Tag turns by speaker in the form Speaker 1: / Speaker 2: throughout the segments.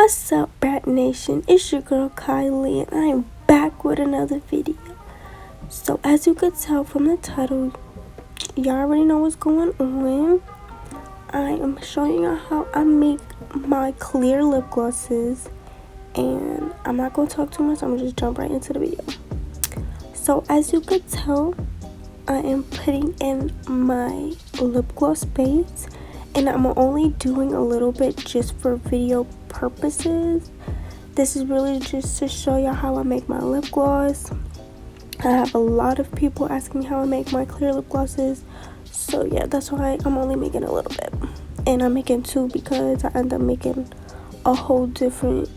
Speaker 1: What's up, Brat Nation? It's your girl Kylie, and I am back with another video. So as you could tell from the title, y'all already know what's going on. I am showing you how I make my clear lip glosses, and I'm not going to talk too much. I'm going to just jump right into the video. So as you could tell, I am putting in my lip gloss base, and I'm only doing a little bit just for video purposes. This is really just to show y'all how I make my lip gloss. I have a lot of people asking me how I make my clear lip glosses, so yeah, that's why I'm only making a little bit. And I'm making two because I end up making a whole different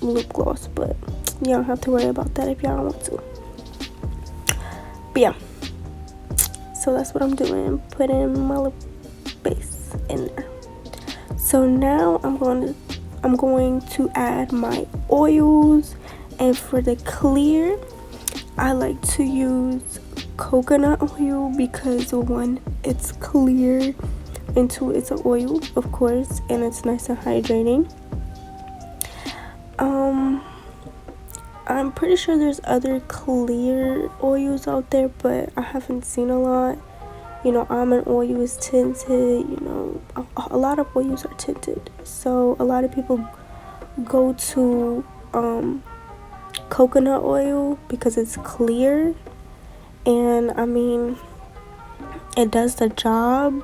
Speaker 1: lip gloss, but you don't have to worry about that if y'all don't want to. But yeah, so that's what I'm doing, putting my lip base in there. So now I'm going to add my oils, and for the clear I like to use coconut oil because one, it's clear, and two, it's an oil, of course, and it's nice and hydrating. I'm pretty sure there's other clear oils out there, but I haven't seen a lot. You know, almond oil is tinted, you know, a lot of oils are tinted, so a lot of people go to coconut oil because it's clear, and I mean, it does the job,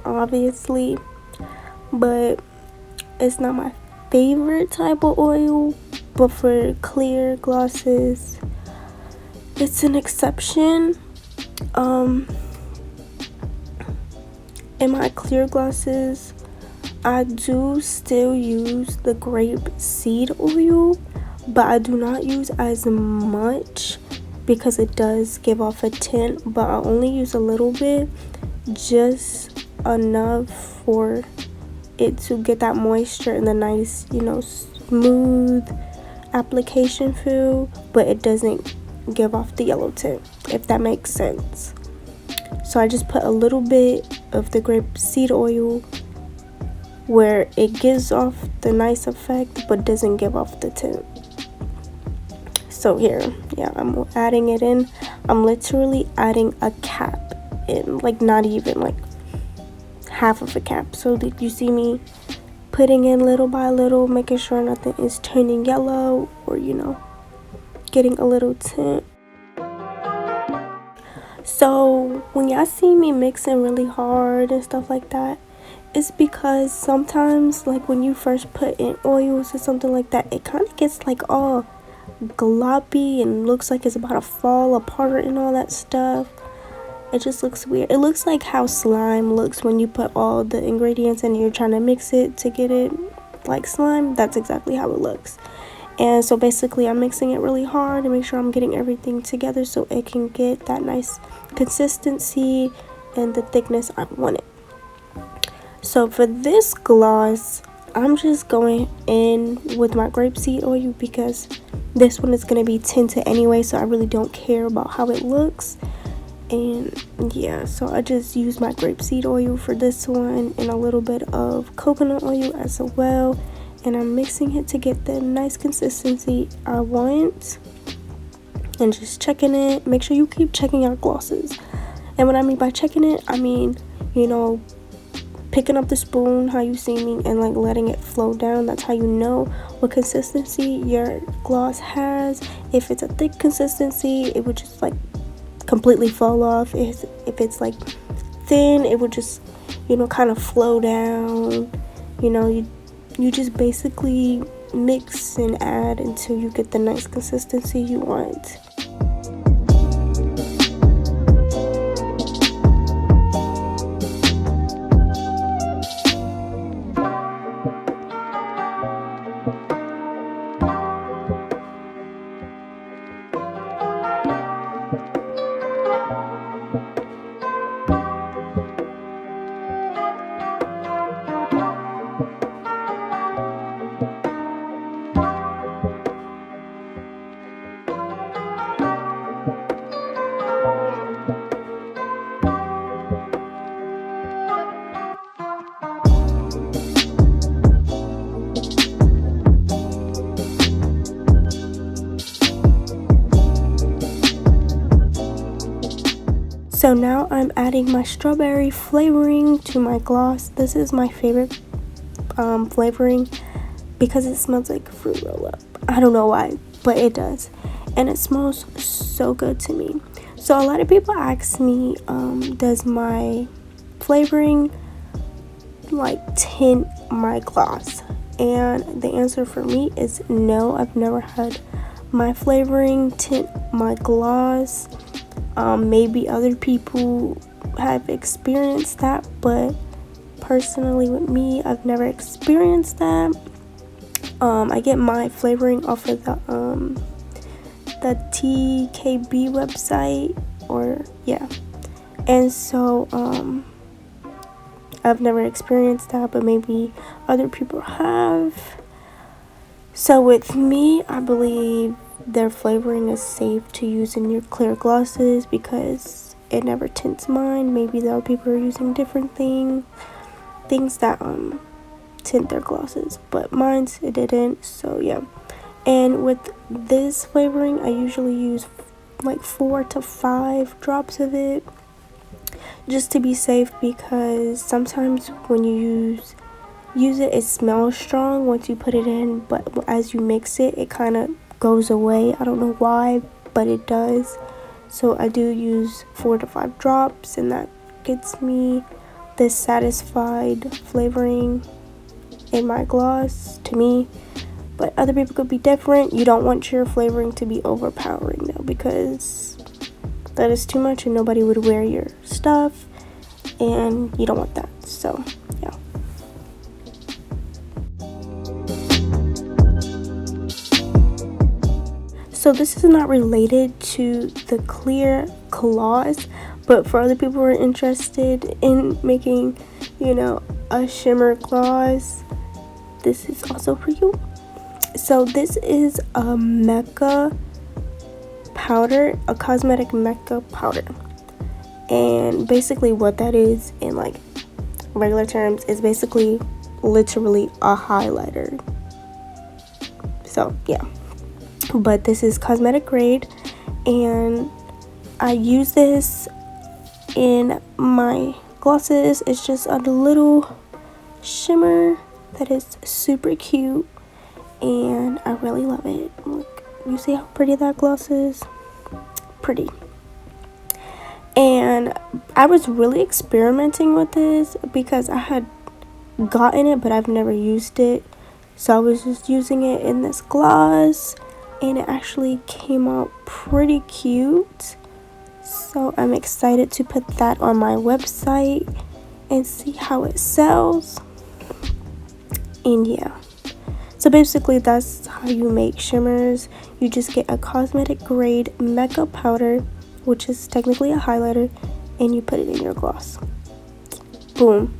Speaker 1: obviously, but it's not my favorite type of oil. But for clear glosses, it's an exception. In my clear glosses, I do still use the grape seed oil, but I do not use as much because it does give off a tint, but I only use a little bit, just enough for it to get that moisture and the nice, you know, smooth application feel, but it doesn't give off the yellow tint, if that makes sense. So I just put a little bit of the grape seed oil where it gives off the nice effect but doesn't give off the tint. So here, yeah, I'm adding it in. I'm literally adding a cap in, like not even like half of a cap. So that you see me putting in little by little, making sure nothing is turning yellow or, you know, getting a little tint. So when y'all see me mixing really hard and stuff like that, it's because sometimes, like when you first put in oils or something like that, it kind of gets like all gloppy and looks like it's about to fall apart and all that stuff. It just looks weird. It looks like how slime looks when you put all the ingredients and you're trying to mix it to get it like slime. That's exactly how it looks. And so basically I'm mixing it really hard to make sure I'm getting everything together so it can get that nice consistency and the thickness I want it. So for this gloss, I'm just going in with my grapeseed oil because this one is going to be tinted anyway, so I really don't care about how it looks. And yeah, so I just use my grapeseed oil for this one and a little bit of coconut oil as well, and I'm mixing it to get the nice consistency I want, and just checking it. Make sure you keep checking your glosses, and what I mean by checking it, I mean, you know, picking up the spoon how you see me and like letting it flow down. That's how you know what consistency your gloss has. If it's a thick consistency, it would just like completely fall off. If it's like thin, it would just, you know, kind of flow down. You know, you just basically mix and add until you get the nice consistency you want. So now I'm adding my strawberry flavoring to my gloss. This is my favorite flavoring because it smells like fruit roll up. I don't know why, but it does, and it smells so good to me. So a lot of people ask me, does my flavoring like tint my gloss? And the answer for me is no. I've never had my flavoring tint my gloss. Maybe other people have experienced that, but personally with me, I've never experienced that. I get my flavoring off of the TKB website, or yeah, and so I've never experienced that, but maybe other people have. So with me, I believe their flavoring is safe to use in your clear glosses because it never tints mine. Maybe the other people are using different things that tint their glosses, but mine's it didn't. So yeah. And with this flavoring, I usually use like 4 to 5 drops of it, just to be safe, because sometimes when you use it, it smells strong once you put it in, but as you mix it, it kind of goes away. I don't know why, but it does. So I do use 4 to 5 drops, and that gets me this satisfied flavoring in my gloss, to me. But other people could be different. You don't want your flavoring to be overpowering though, because that is too much and nobody would wear your stuff, and you don't want that. So yeah. So this is not related to the clear gloss, but for other people who are interested in making, a shimmer gloss, this is also for you. So this is a mica powder, a cosmetic mica powder, and basically what that is in like regular terms is basically literally a highlighter. So yeah, but this is cosmetic grade, and I use this in my glosses. It's just a little shimmer that is super cute, and I really love it. Look, you see how pretty that gloss is? Pretty. And I was really experimenting with this because I had gotten it, but I've never used it. So I was just using it in this gloss, and it actually came out pretty cute. So I'm excited to put that on my website and see how it sells. And yeah. So basically that's how you make shimmers. You just get a cosmetic grade mica powder, which is technically a highlighter, and you put it in your gloss. Boom.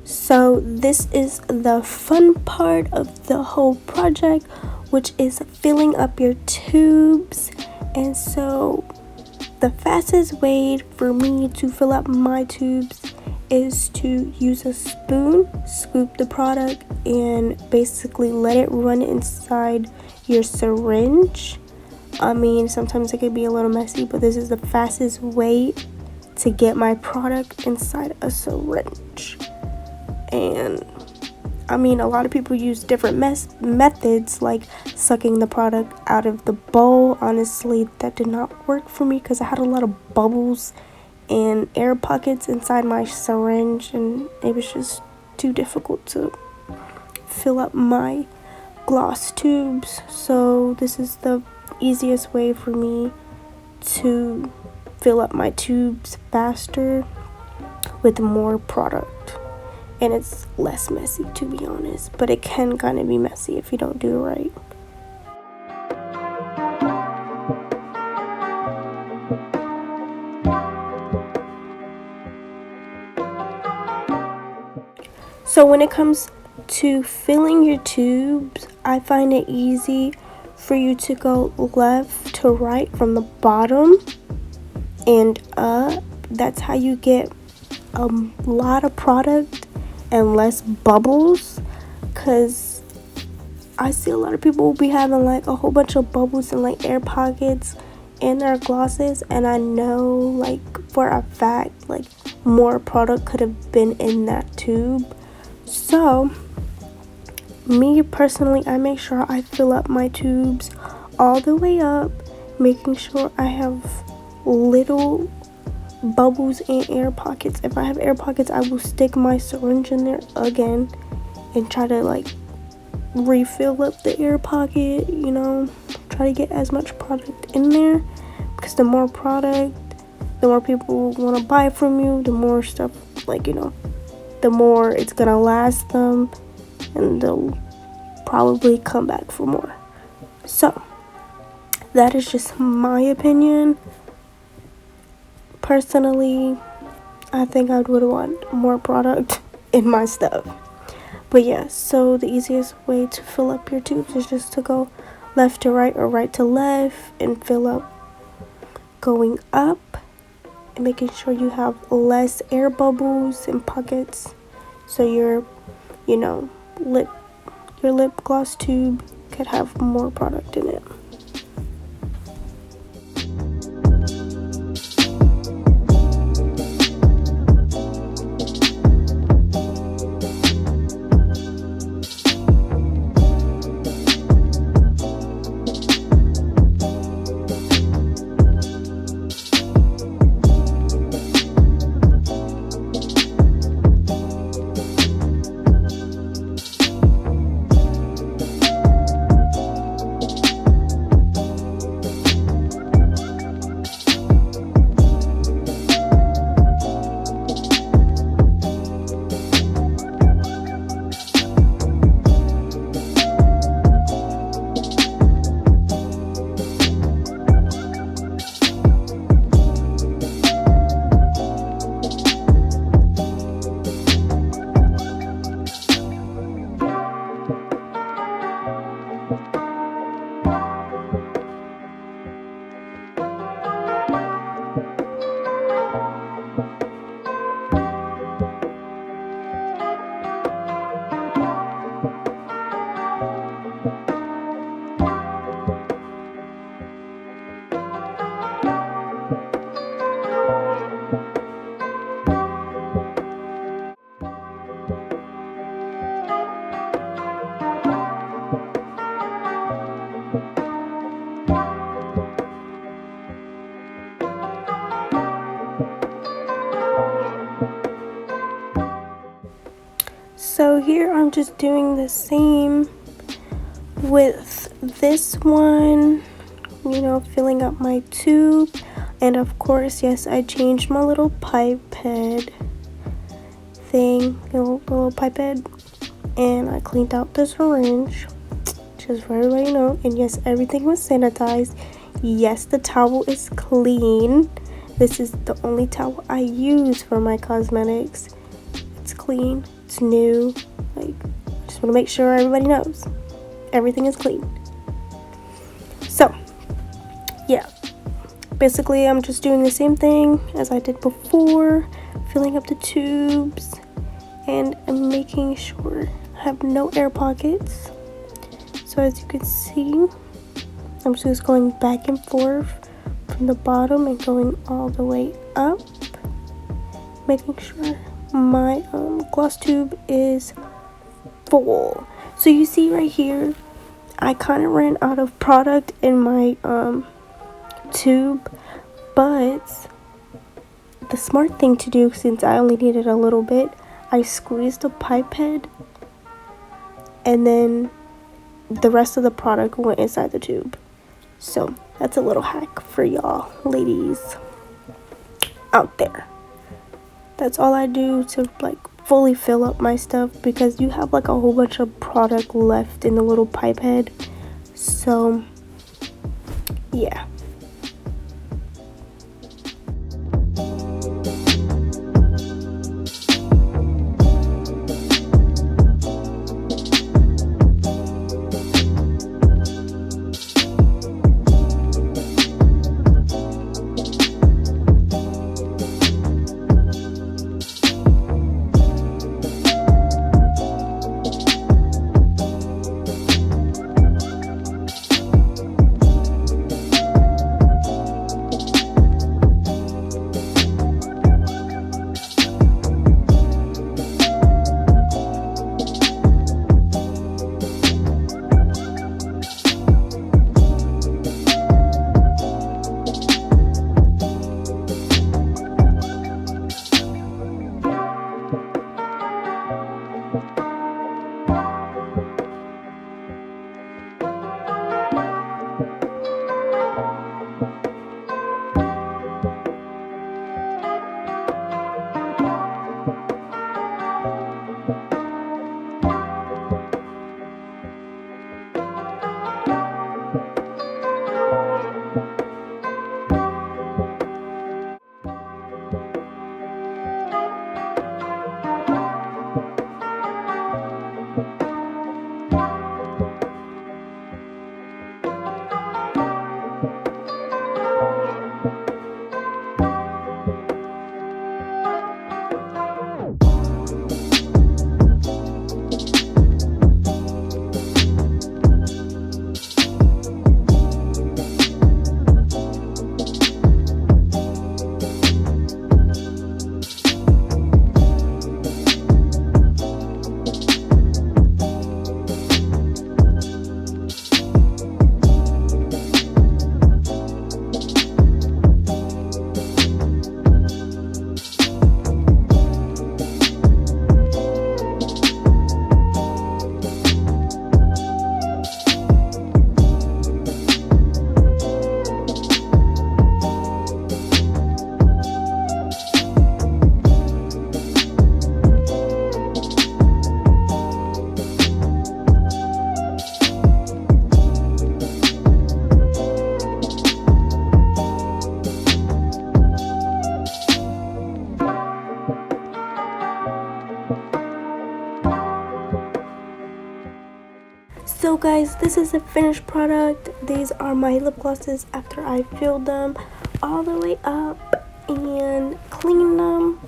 Speaker 1: So this is the fun part of the whole project, which is filling up your tubes. And so the fastest way for me to fill up my tubes is to use a spoon, scoop the product, and basically let it run inside your syringe. I mean, sometimes it could be a little messy, but this is the fastest way to get my product inside a syringe. And I mean, a lot of people use different methods, like sucking the product out of the bowl. Honestly, that did not work for me because I had a lot of bubbles and air pockets inside my syringe, and it was just too difficult to fill up my gloss tubes. So this is the easiest way for me to fill up my tubes faster with more product, and it's less messy, to be honest, but it can kind of be messy if you don't do it right. So when it comes to filling your tubes, I find it easy for you to go left to right from the bottom and up. That's how you get a lot of product and less bubbles, because I see a lot of people will be having like a whole bunch of bubbles and like air pockets in their glosses, and I know like for a fact like more product could have been in that tube. So me personally, I make sure I fill up my tubes all the way up, making sure I have little bubbles and air pockets. If I have air pockets, I will stick my syringe in there again and try to like refill up the air pocket, you know, try to get as much product in there, because the more product, the more people want to buy from you, the more stuff, like, you know, the more it's gonna last them, and they'll probably come back for more. So that is just my opinion. Personally, I think I would want more product in my stuff. But yeah, so the easiest way to fill up your tubes is just to go left to right or right to left and fill up going up, and making sure you have less air bubbles and pockets, so your, you know, your lip gloss tube could have more product in it. So here I'm just doing the same with this one, you know, filling up my tube. And of course, yes, I changed my little pipette thing, little pipette, and I cleaned out the syringe, just for everybody to know. And yes, everything was sanitized. Yes, the towel is clean. This is the only towel I use for my cosmetics. It's clean, it's new. Like, I just want to make sure everybody knows everything is clean. So yeah, basically I'm just doing the same thing as I did before, filling up the tubes and making sure I have no air pockets. So as you can see, I'm just going back and forth from the bottom and going all the way up, making sure my gloss tube is full. So you see right here, I kind of ran out of product in my tube, but the smart thing to do, since I only needed a little bit, I squeezed the pipette and then the rest of the product went inside the tube. So that's a little hack for y'all ladies out there. That's all I do to like fully fill up my stuff, because you have like a whole bunch of product left in the little pipette. So yeah. guys, this is the finished product. These are my lip glosses after I filled them all the way up and cleaned them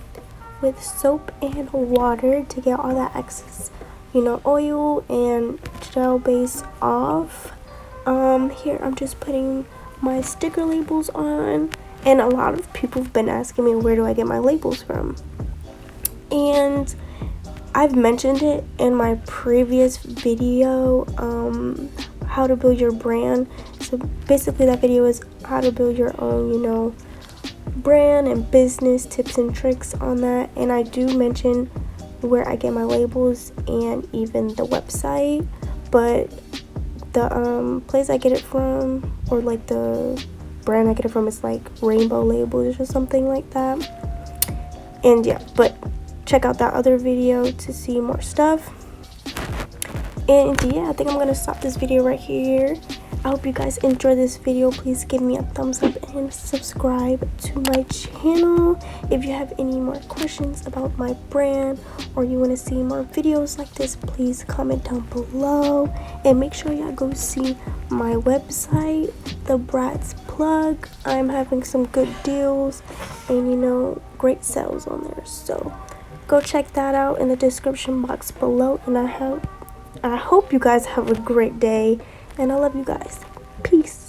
Speaker 1: with soap and water to get all that excess, oil and gel base off. Here I'm just putting my sticker labels on, and a lot of people have been asking me where do I get my labels from, and I've mentioned it in my previous video, how to build your brand. So basically that video is how to build your own, brand and business tips and tricks on that. And I do mention where I get my labels and even the website, but the place I get it from, or like the brand I get it from, is like Rainbow Labels or something like that. And yeah, but check out that other video to see more stuff. And yeah, I think I'm gonna stop this video right here. I hope you guys enjoy this video. Please give me a thumbs up and subscribe to my channel. If you have any more questions about my brand, or you want to see more videos like this, please comment down below. And make sure y'all go see my website, The Brat's Plug. I'm having some good deals and great sales on there, so go check that out in the description box below. And I hope you guys have a great day, and I love you guys. Peace.